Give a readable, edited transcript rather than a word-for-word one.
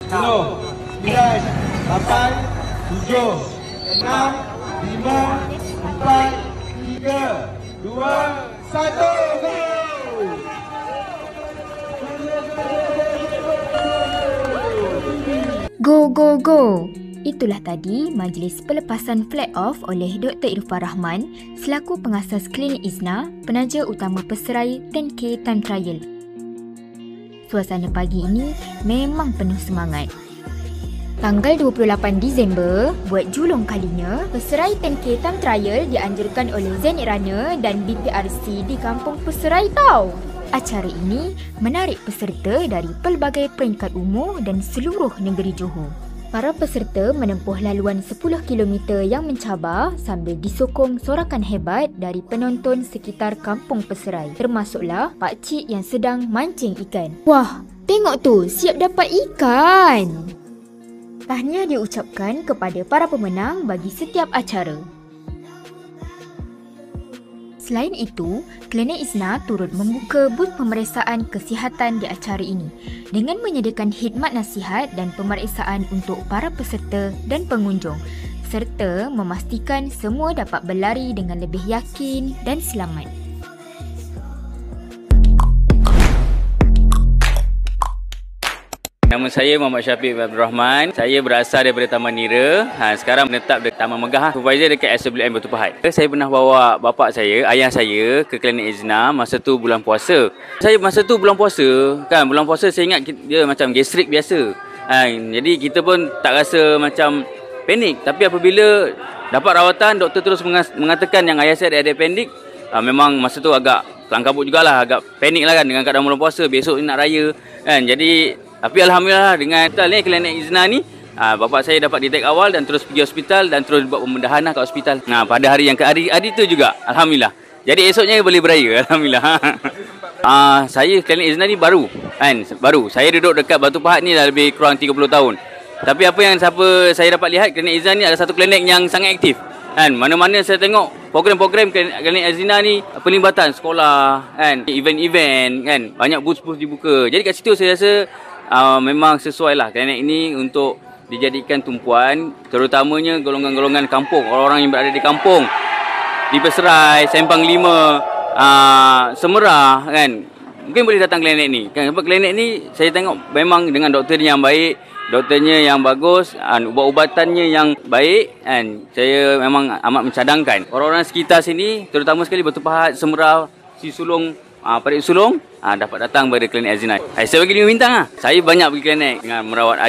9, 8, 7, 6, 5, 4, 3, 2, 1, Go, go, go! Itulah tadi majlis pelepasan flag off oleh Dr. Irfan Rahman selaku pengasas Klinik Izna, penaja utama peserai 10K Time Trial. Suasana pagi ini memang penuh semangat. Tanggal 28 Disember, buat julung kalinya, peserai 10K Time Trial dianjurkan oleh Zenit Runner dan BPRC di Kampung Peserai tau. Acara ini menarik peserta dari pelbagai peringkat umur dan seluruh negeri Johor. Para peserta menempuh laluan 10 km yang mencabar sambil disokong sorakan hebat dari penonton sekitar Kampung Peserai, termasuklah pakcik yang sedang mancing ikan. Wah, tengok tu, siap dapat ikan! Tahniah diucapkan kepada para pemenang bagi setiap acara. Selain itu, Klinik Izna turut membuka booth pemeriksaan kesihatan di acara ini dengan menyediakan khidmat nasihat dan pemeriksaan untuk para peserta dan pengunjung serta memastikan semua dapat berlari dengan lebih yakin dan selamat. Nama saya Muhammad Syafiq Abdul Rahman. Saya berasal daripada Taman Nira. Sekarang menetap di Taman Megah. Supervisor dekat SWM Batu Pahat. Saya pernah bawa bapa saya, ayah saya ke Klinik Izna masa tu bulan puasa. Saya masa tu bulan puasa, kan bulan puasa saya ingat dia macam gastrik biasa. Jadi kita pun tak rasa macam panik. Tapi apabila dapat rawatan, doktor terus mengatakan yang ayah saya ada appendix. Memang masa tu agak kelang kabut jugalah, agak panik lah kan dengan keadaan bulan puasa. Besok ni nak raya kan. Jadi tapi alhamdulillah dengan Klinik Izna ni bapa saya dapat detect awal dan terus pergi hospital dan terus buat pembedahan lah kat hospital. Pada hari yang hari tu juga alhamdulillah. Jadi esoknya boleh beraya alhamdulillah. Saya Klinik Izna ni baru kan, baru. Saya duduk dekat Batu Pahat ni dah lebih kurang 30 tahun. Tapi apa yang saya dapat lihat, Klinik Izna ni adalah satu klinik yang sangat aktif. Kan, mana-mana saya tengok program-program Klinik Izna ni, pelibatan sekolah kan, event-event kan, banyak booth-booth dibuka. Jadi kat situ saya rasa memang sesuai lah klinik ini untuk dijadikan tumpuan, terutamanya golongan-golongan kampung, orang-orang yang berada di kampung, di Peserai, Sempang 5, Semerah kan, mungkin boleh datang klinik ni kan. Sebab klinik ni saya tengok memang dengan doktornya yang baik, doktornya yang bagus, ubat-ubatannya yang baik kan. Saya memang amat mencadangkan orang-orang sekitar sini, terutama sekali Batu Pahat, Semerah, Si Sulong, Parit Sulong, dapat datang pada Klinik Izna. Saya bagi 5 bintang lah. Saya banyak pergi klinik dengan merawat